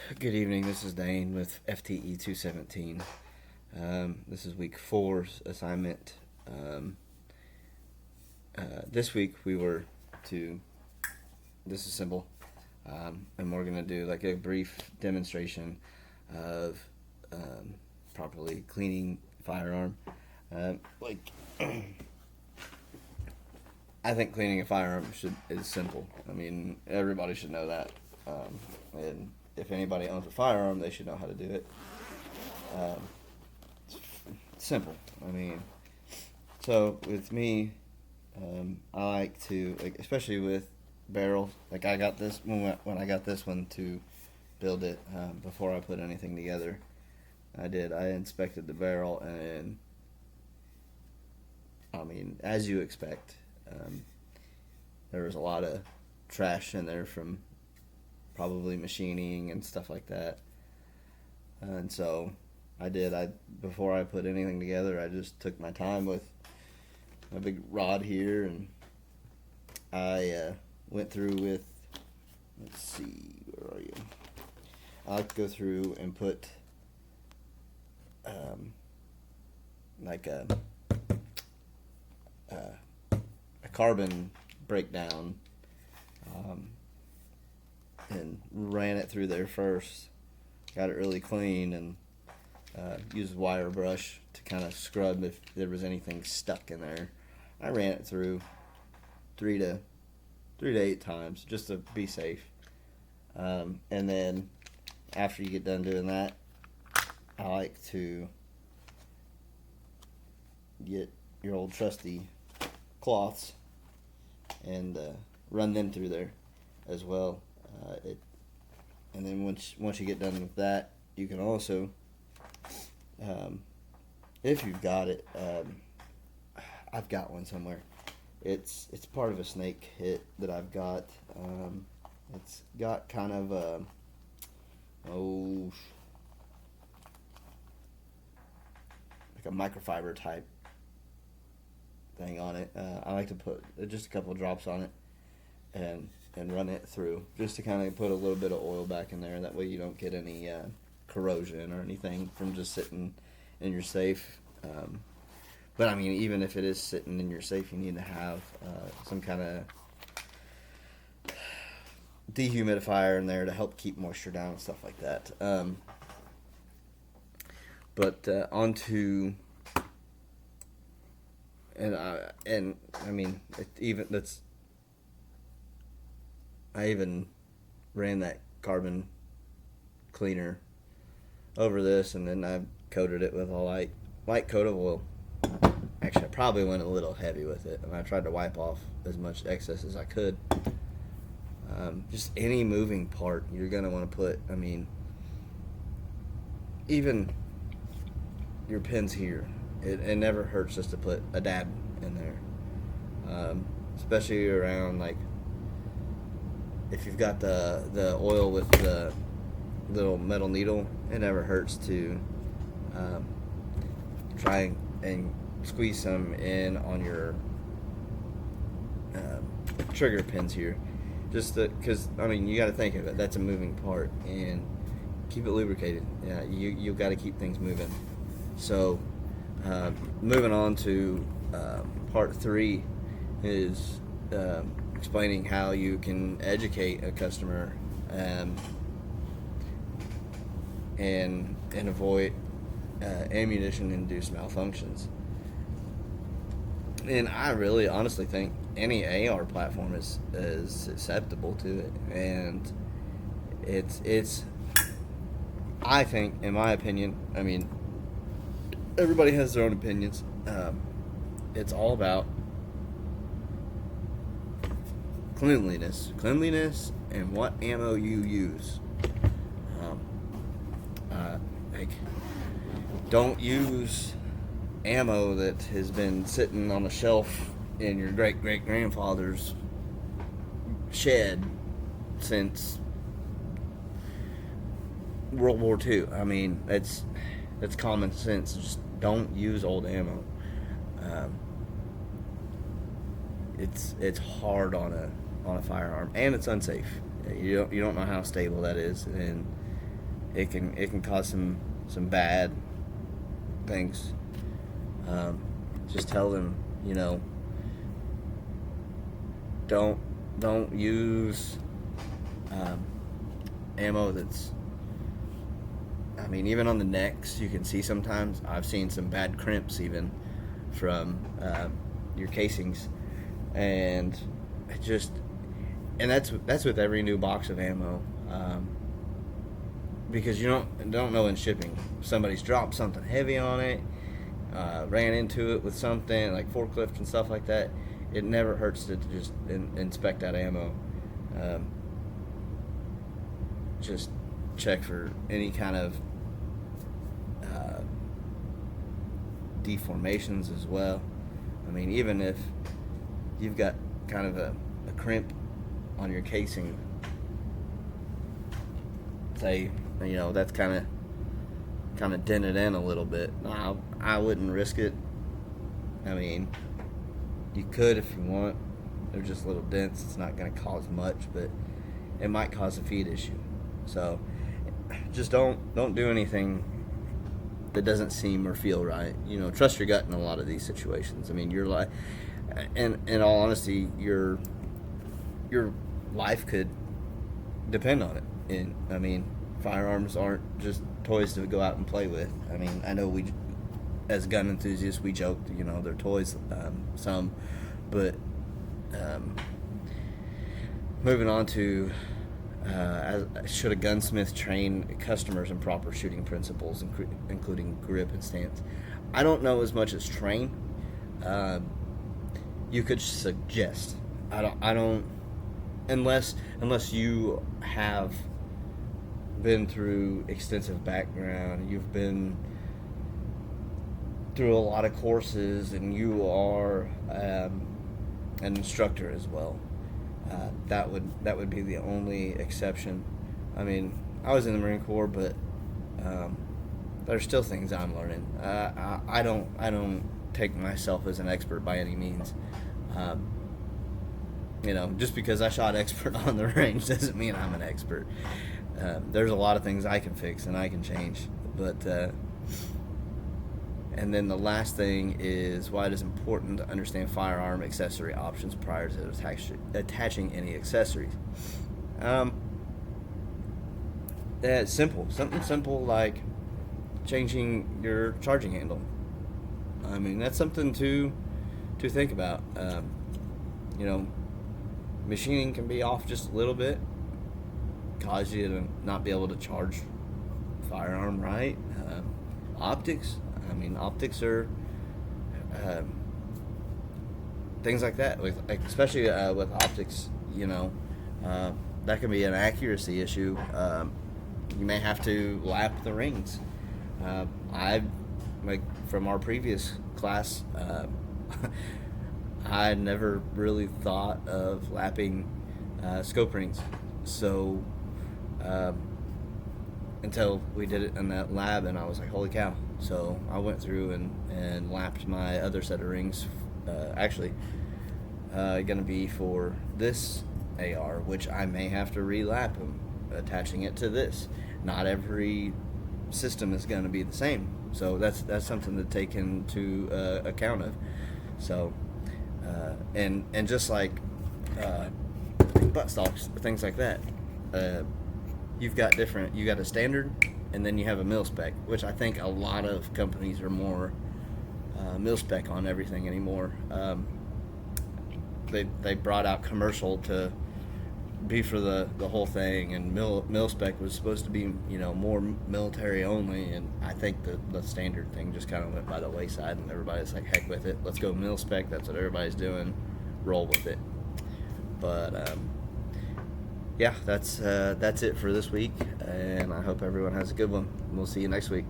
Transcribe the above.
Good evening. This is Dane with FTE217. This is week 4's assignment. This week we were to disassemble, and we're going to do like a brief demonstration of properly cleaning firearm. Like, I think cleaning a firearm is simple. I mean, everybody should know that, and if anybody owns a firearm, they should know how to do it. It's simple. I mean, so with me, I like to, like, especially with barrels. Like I got this when I got this one to build it, before I put anything together. I inspected the barrel, and I mean, as you expect, there was a lot of trash in there from probably machining and stuff like that. And so before I put anything together, I just took my time with my big rod here, and I went through with, let's see, where are you? I like to go through and put like a carbon breakdown, and ran it through there first. Got it really clean, and used a wire brush to kind of scrub if there was anything stuck in there. I ran it through 3 to 8 times just to be safe. And then after you get done doing that, I like to get your old trusty cloths and run them through there as well. And then once you get done with that, you can also, if you've got it, I've got one somewhere. It's part of a snake kit that I've got. It's got kind of a like a microfiber type thing on it. I like to put just a couple of drops on it and run it through just to kind of put a little bit of oil back in there. That way you don't get any corrosion or anything from just sitting in your safe. But I mean, even if it is sitting in your safe, you need to have some kind of dehumidifier in there to help keep moisture down and stuff like that. But onto, and I mean, I even ran that carbon cleaner over this, and then I coated it with a light coat of oil. Actually, I probably went a little heavy with it, and I tried to wipe off as much excess as I could. Just any moving part you're going to want to put, I mean, even your pins here, it never hurts just to put a dab in there. Especially around, like, if you've got the oil with the little metal needle, it never hurts to try and squeeze some in on your trigger pins here. Just because, I mean, you got to think of it. That's a moving part, and keep it lubricated. Yeah, you got to keep things moving. So, moving on to part 3 is explaining how you can educate a customer and avoid ammunition-induced malfunctions. And I really honestly think any AR platform is susceptible to it, and it's I think, in my opinion, I mean, everybody has their own opinions. It's all about cleanliness, and what ammo you use. Like, don't use ammo that has been sitting on a shelf in your great-great-grandfather's shed since World War II. I mean, that's common sense. Just don't use old ammo. It's hard on a firearm, and it's unsafe. You don't know how stable that is, and it can cause some bad things. Just tell them, don't use ammo that's, even on the necks, you can see sometimes. I've seen some bad crimps even from your casings, and that's with every new box of ammo, because you don't know in shipping. Somebody's dropped something heavy on it, ran into it with something like forklift and stuff like that. It never hurts to just inspect that ammo. Just check for any kind of deformations as well. Even if you've got kind of a crimp on your casing, say, that's kind of dented in a little bit, I wouldn't risk it. You could if you want. They're just little dents. It's not going to cause much, but it might cause a feed issue. So just don't do anything that doesn't seem or feel right. Trust your gut in a lot of these situations. Your life, and in all honesty, your life could depend on it. And firearms aren't just toys to go out and play with. I know we, as gun enthusiasts, we joke, they're toys, some, but moving on to should a gunsmith train customers in proper shooting principles, including grip and stance? I don't know as much as train. You could suggest. I don't, unless you have been through extensive background, you've been through a lot of courses, and you are an instructor as well. That would be the only exception. I was in the Marine Corps, but there's still things I'm learning. I don't take myself as an expert by any means. Just because I shot expert on the range doesn't mean I'm an expert. There's a lot of things I can fix and I can change, but and then the last thing is why it is important to understand firearm accessory options prior to attaching any accessories. It's simple. Something simple like changing your charging handle. That's something to think about. Machining can be off just a little bit, cause you to not be able to charge firearm right. Optics. Optics are things like that. Especially with optics, that can be an accuracy issue. You may have to lap the rings. From our previous class, I never really thought of lapping scope rings. So until we did it in that lab, and I was like, holy cow. So I went through and lapped my other set of rings, actually going to be for this AR, which I may have to re-lap them, attaching it to this. Not every system is going to be the same, so that's something to take into account of. So and just like butt stocks, things like that, you got a standard, and then you have a mil spec, which I think a lot of companies are more mil spec on everything anymore. They brought out commercial to be for the whole thing, and mil spec was supposed to be more military only, and I think the standard thing just kind of went by the wayside, and everybody's like, heck with it, let's go mil spec. That's what everybody's doing. Roll with it. But yeah, that's it for this week, and I hope everyone has a good one. We'll see you next week.